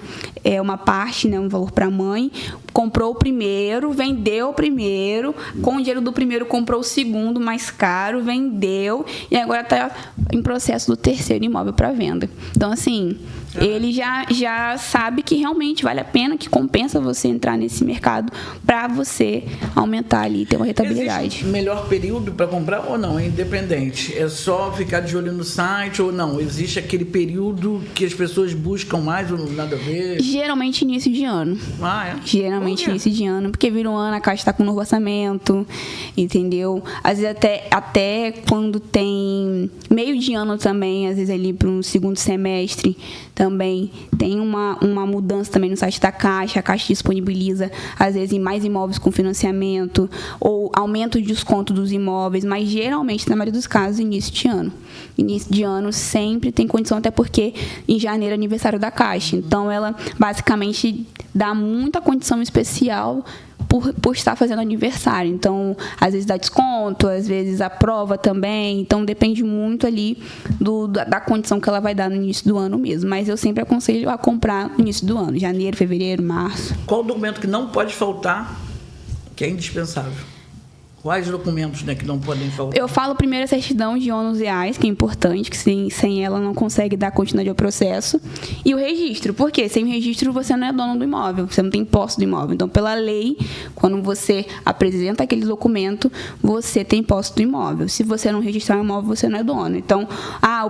uma parte, né, um valor para a mãe, comprou o primeiro, vendeu o primeiro, com o dinheiro do primeiro comprou o segundo mais caro, vendeu, e agora está em processo do terceiro imóvel para venda. Então, assim, ele já sabe que realmente vale a pena, que compensa você entrar nesse mercado para você aumentar ali, ter uma rentabilidade. Existe melhor período para comprar ou não? É independente? É só ficar de olho no site ou não? Existe aquele período que as pessoas buscam mais ou nada a ver? Geralmente início de ano. Geralmente início de ano, porque vira um ano, a Caixa está com um novo orçamento, entendeu? Às vezes até quando tem meio de ano também, às vezes ali para um segundo semestre, também tem uma mudança também no site da Caixa. A Caixa disponibiliza, às vezes, mais imóveis com financiamento ou aumento de desconto dos imóveis, mas geralmente, na maioria dos casos, início de ano. Início de ano sempre tem condição, até porque em janeiro é aniversário da Caixa. Então, ela basicamente dá muita condição especial por estar fazendo aniversário. Então, às vezes dá desconto, às vezes aprova também. Então, depende muito ali da condição que ela vai dar no início do ano mesmo. Mas eu sempre aconselho a comprar no início do ano, janeiro, fevereiro, março. Qual o documento que não pode faltar, que é indispensável? Quais documentos, né, que não podem faltar? Eu falo primeiro a certidão de ônus reais, que é importante, que sem ela não consegue dar continuidade ao processo. E o registro, porque sem o registro você não é dono do imóvel, você não tem posse do imóvel. Então, pela lei, quando você apresenta aquele documento, você tem posse do imóvel. Se você não registrar o imóvel, você não é dono. Então,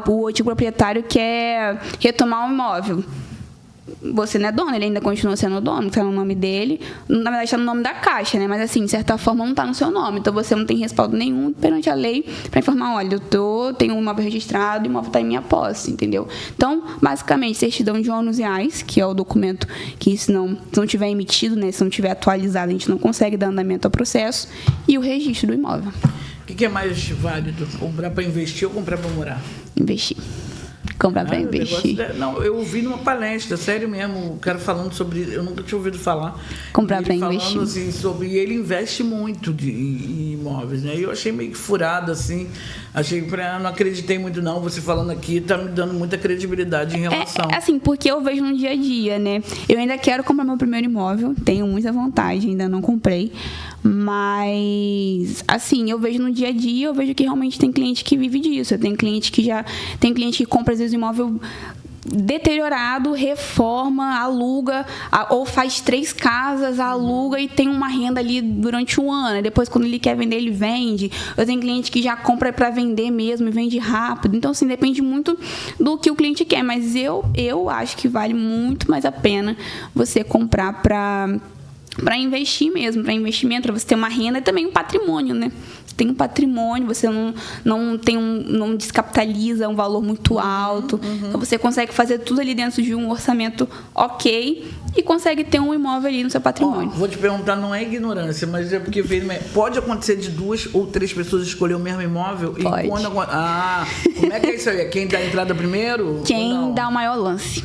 o antigo proprietário quer retomar o imóvel. Você não é dono, ele ainda continua sendo dono, está no nome dele. Na verdade, está no nome da Caixa, né? Mas, assim, de certa forma, não está no seu nome. Então, você não tem respaldo nenhum perante a lei para informar, olha, tenho um imóvel registrado e o imóvel está em minha posse, entendeu? Então, basicamente, certidão de ônus reais, que é o documento que, se não tiver emitido, né? Se não tiver atualizado, a gente não consegue dar andamento ao processo. E o registro do imóvel. O que é mais válido? Comprar para investir ou comprar para morar? Investir. Comprar para investir. Não, eu ouvi numa palestra, sério mesmo, o cara falando sobre, eu nunca tinha ouvido falar. Comprar para investir. Assim, e ele investe muito em imóveis, né? E eu achei meio que furado, assim, não acreditei muito não, você falando aqui está me dando muita credibilidade em relação. Assim, porque eu vejo no dia a dia, né? Eu ainda quero comprar meu primeiro imóvel, tenho muita vontade, ainda não comprei. Mas, assim, eu vejo no dia a dia, eu vejo que realmente tem cliente que vive disso. Tem cliente que compra, às vezes, imóvel deteriorado, reforma, aluga, ou faz 3 casas, aluga e tem uma renda ali durante um ano. Depois, quando ele quer vender, ele vende. Eu tenho cliente que já compra para vender mesmo e vende rápido. Então, assim, depende muito do que o cliente quer. Mas eu acho que vale muito mais a pena você comprar para investir mesmo, para investimento, para você ter uma renda e também um patrimônio, né? Você tem um patrimônio, você não descapitaliza um valor muito alto. Então, você consegue fazer tudo ali dentro de um orçamento ok e consegue ter um imóvel ali no seu patrimônio. Vou te perguntar, não é ignorância, mas é porque pode acontecer de 2 ou 3 pessoas escolher o mesmo imóvel? Pode. E como é que é isso aí? Quem dá a entrada primeiro? Quem dá o maior lance.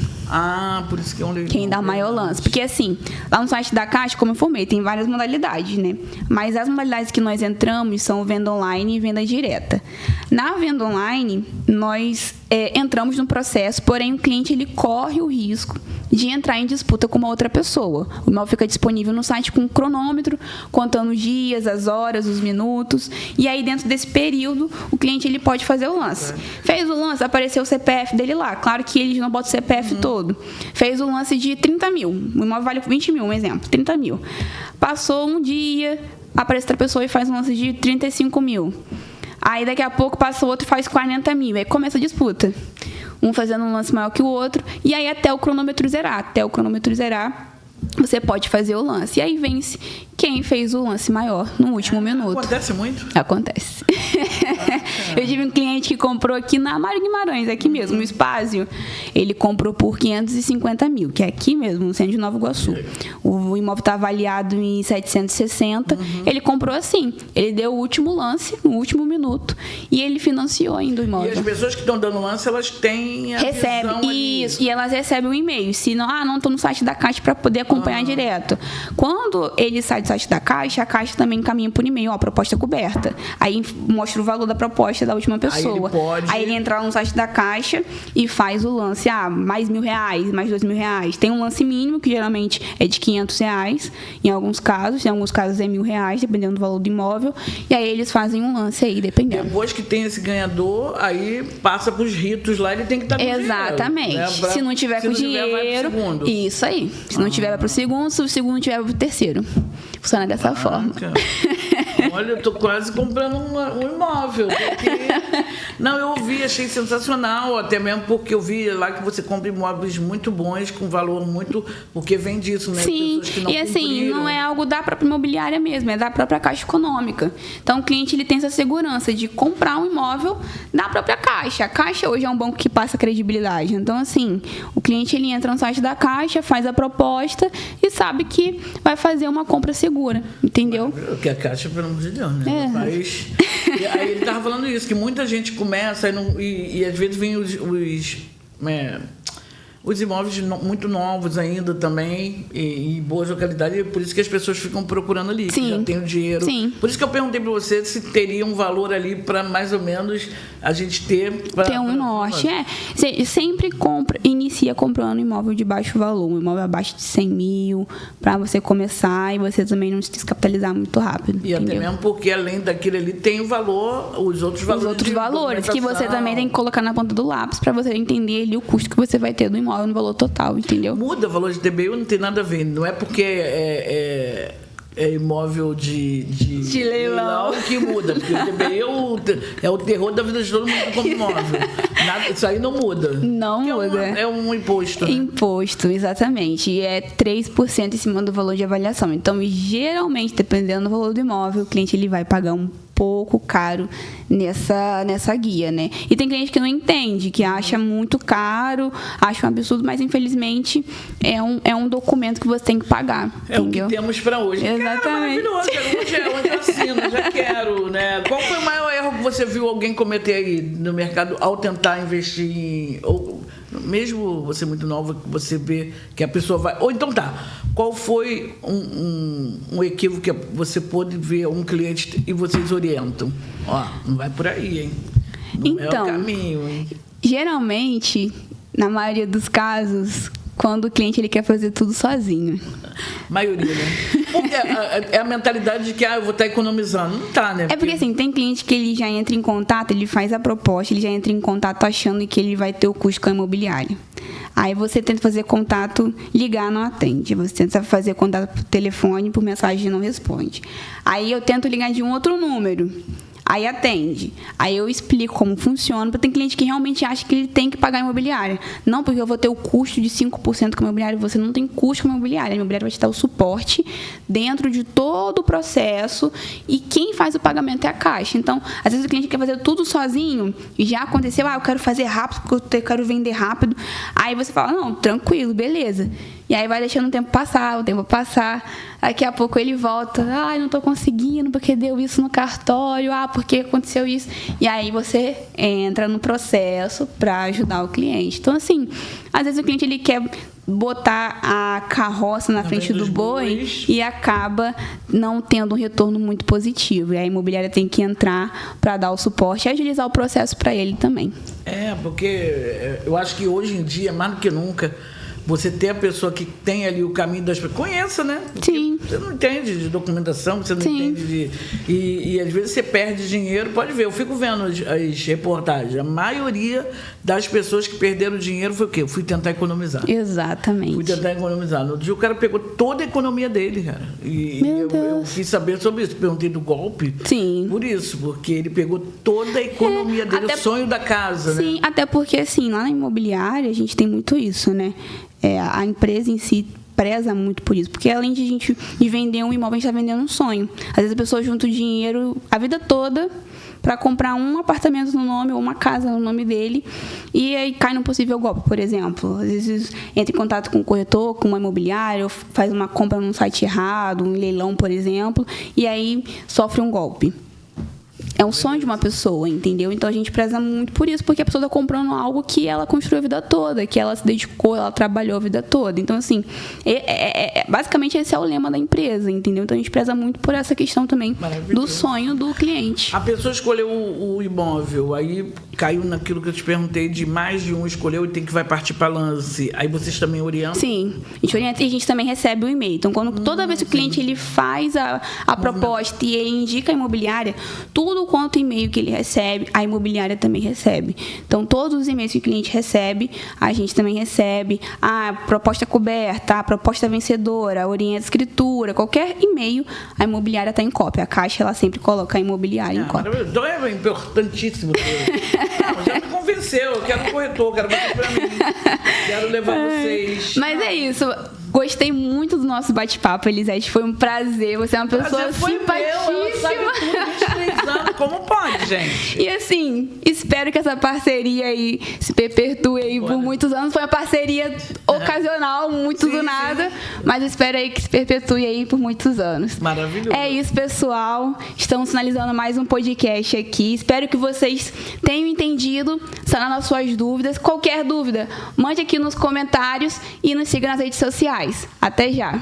Por isso que é um leilão. Quem dá o maior lance. Porque, assim, lá no site da Caixa, como eu informei, tem várias modalidades, né? Mas as modalidades que nós entramos são venda online e venda direta. Na venda online, nós entramos no processo, porém o cliente ele corre o risco de entrar em disputa com uma outra pessoa. O imóvel fica disponível no site com um cronômetro, contando os dias, as horas, os minutos. E aí, dentro desse período, o cliente ele pode fazer o lance. Fez o lance, apareceu o CPF dele lá. Claro que eles não botam o CPF todo. Fez o lance de 30 mil. O imóvel vale 20 mil, um exemplo. 30 mil. Passou um dia, aparece outra pessoa e faz um lance de 35 mil. Aí, daqui a pouco, passa o outro e faz 40 mil. Aí começa a disputa. Um fazendo um lance maior que o outro. E aí, até o cronômetro zerar. Até o cronômetro zerar, você pode fazer o lance. E aí, vence quem fez o lance maior no último minuto. Acontece muito? Acontece. Eu tive um cliente que comprou aqui na Mário Guimarães, aqui mesmo, no Espásio. Ele comprou por 550 mil, que é aqui mesmo, no centro de Nova Iguaçu. O imóvel está avaliado em 760. Ele comprou assim. Ele deu o último lance, no último minuto, e ele financiou ainda o imóvel. E as pessoas que estão dando lance, elas têm a visão ali. Isso, e elas recebem um e-mail. Se não estou no site da Caixa para poder acompanhar direto. Quando ele sai do site da Caixa, a Caixa também encaminha por e-mail, proposta coberta. Aí mostra o valor da proposta da última pessoa. Aí ele entra no site da Caixa e faz o lance, mais R$1.000, mais R$2.000. Tem um lance mínimo, que geralmente é de R$500, em alguns casos é R$1.000, dependendo do valor do imóvel. E aí eles fazem um lance aí, dependendo. Depois que tem esse ganhador, aí passa para os ritos lá, ele tem que estar com Exatamente. Dinheiro, né? Se não tiver com dinheiro, isso aí. Se não tiver, vai para o segundo, se o segundo não tiver, vai para o terceiro. Funciona dessa forma. Olha, eu estou quase comprando um imóvel. Não, eu ouvi, achei sensacional, até mesmo porque eu vi lá que você compra imóveis muito bons, com valor muito... Porque vem disso, né? Sim, pessoas que não e assim, cumpriram. não é algo da própria imobiliária mesmo, é da própria Caixa Econômica. Então, o cliente ele tem essa segurança de comprar um imóvel da própria Caixa. A Caixa hoje é um banco que passa credibilidade. Então, assim, o cliente ele entra no site da Caixa, faz a proposta e sabe que vai fazer uma compra segura, entendeu? Porque a Caixa, pelo amor de Deus, né? Mas, aí ele estava falando isso, que muita gente começa e às vezes vem os imóveis muito novos ainda também, e boas localidades, e por isso que as pessoas ficam procurando ali, que já tem o dinheiro. Sim. Por isso que eu perguntei para você se teria um valor ali para mais ou menos a gente ter... Ter um norte, Você sempre inicia comprando imóvel de baixo valor, um imóvel abaixo de 100 mil, para você começar e você também não se descapitalizar muito rápido. E entendeu? até mesmo porque além daquele ali tem o valor, os outros valores. Os outros valores que você também tem que colocar na ponta do lápis para você entender ali o custo que você vai ter do imóvel no valor total, entendeu? Muda o valor de TBU, não tem nada a ver. Não é porque é imóvel de leilão que muda. Porque o TBU é o terror da vida de todo mundo como imóvel. Isso aí não muda. Não muda. É um imposto. Né? Imposto, exatamente. E é 3% em cima do valor de avaliação. Então, geralmente, dependendo do valor do imóvel, o cliente ele vai pagar um pouco caro nessa guia, né? E tem cliente que não entende, que acha muito caro, acha um absurdo, mas infelizmente é um documento que você tem que pagar. Entendeu? O que temos para hoje. Exatamente. Cara, maravilhoso. Onde eu assino, já quero, né? Qual foi o maior erro que você viu alguém cometer aí no mercado ao tentar investir em... Ou, mesmo você muito nova, que você vê que a pessoa vai... Ou então qual foi um equívoco que você pôde ver um cliente e vocês orientam? Ó, não vai por aí, hein? Não então, é o caminho, hein? Geralmente, na maioria dos casos, quando o cliente ele quer fazer tudo sozinho. Maioria, né? Porque é a mentalidade de que eu vou estar economizando. Não tá, né? É porque assim, tem cliente que ele já entra em contato, ele faz a proposta, ele já entra em contato achando que ele vai ter o custo com a imobiliária. Aí você tenta fazer contato, ligar, não atende. Você tenta fazer contato por telefone, por mensagem, não responde. Aí eu tento ligar de um outro número. Aí atende. Aí eu explico como funciona, porque tem cliente que realmente acha que ele tem que pagar a imobiliária. Não, porque eu vou ter o custo de 5% com a imobiliária. Você não tem custo com a imobiliária. A imobiliária vai te dar o suporte dentro de todo o processo e quem faz o pagamento é a Caixa. Então, às vezes o cliente quer fazer tudo sozinho e já aconteceu, eu quero fazer rápido, porque eu quero vender rápido. Aí você fala, não, tranquilo, beleza. E aí vai deixando o tempo passar. Daqui a pouco ele volta, não estou conseguindo porque deu isso no cartório, porque aconteceu isso. E aí você entra no processo para ajudar o cliente. Então, assim, às vezes o cliente ele quer botar a carroça na frente do boi e acaba não tendo um retorno muito positivo. E a imobiliária tem que entrar para dar o suporte e agilizar o processo para ele também. Porque eu acho que hoje em dia, mais do que nunca, você ter a pessoa que tem ali o caminho das pessoas, conheça, né? Porque sim. Você não entende de documentação, você não sim. entende de... E às vezes você perde dinheiro, pode ver, eu fico vendo as reportagens, a maioria das pessoas que perderam dinheiro foi o quê? Eu fui tentar economizar. Exatamente. Fui tentar economizar. No dia o cara pegou toda a economia dele, cara. E eu quis saber sobre isso, perguntei do golpe. Sim. Por isso, porque ele pegou toda a economia dele, o sonho da casa, né? Sim, até porque assim, lá na imobiliária a gente tem muito isso, né? A empresa em si preza muito por isso, porque além de vender um imóvel, a gente está vendendo um sonho. Às vezes a pessoa junta o dinheiro a vida toda para comprar um apartamento no nome ou uma casa no nome dele e aí cai num possível golpe, por exemplo. Às vezes entra em contato com um corretor, com uma imobiliária, ou faz uma compra num site errado, um leilão, por exemplo, e aí sofre um golpe. É um sonho de uma pessoa, entendeu? Então a gente preza muito por isso, porque a pessoa está comprando algo que ela construiu a vida toda, que ela se dedicou, ela trabalhou a vida toda. Então, assim, basicamente esse é o lema da empresa, entendeu? Então a gente preza muito por essa questão também do sonho do cliente. A pessoa escolheu o imóvel, aí caiu naquilo que eu te perguntei, de mais de um escolheu e vai partir para lance. Aí vocês também orientam? Sim, a gente orienta e a gente também recebe o e-mail. Então, toda vez que o cliente ele faz a proposta e ele indica a imobiliária, tudo quanto e-mail que ele recebe, a imobiliária também recebe. Então, todos os e-mails que o cliente recebe, a gente também recebe. A proposta coberta, a proposta vencedora, a orienta escritura, qualquer e-mail, a imobiliária está em cópia. A Caixa, ela sempre coloca a imobiliária em cópia. Então é importantíssimo. Não, já me convenceu. Eu quero um corretor, quero bater para mim. Quero levar vocês. Mas é isso. Gostei muito do nosso bate-papo, Elisete. Foi um prazer. Você é uma pessoa simpatíssima. 23 anos, como pode, gente? E assim, espero que essa parceria aí se perpetue aí por muitos anos. Foi uma parceria ocasional, muito do nada, mas espero aí que se perpetue aí por muitos anos. Maravilhoso. É isso, pessoal. Estamos finalizando mais um podcast aqui. Espero que vocês tenham entendido, sanaram as suas dúvidas. Qualquer dúvida, mande aqui nos comentários e nos siga nas redes sociais. Até já!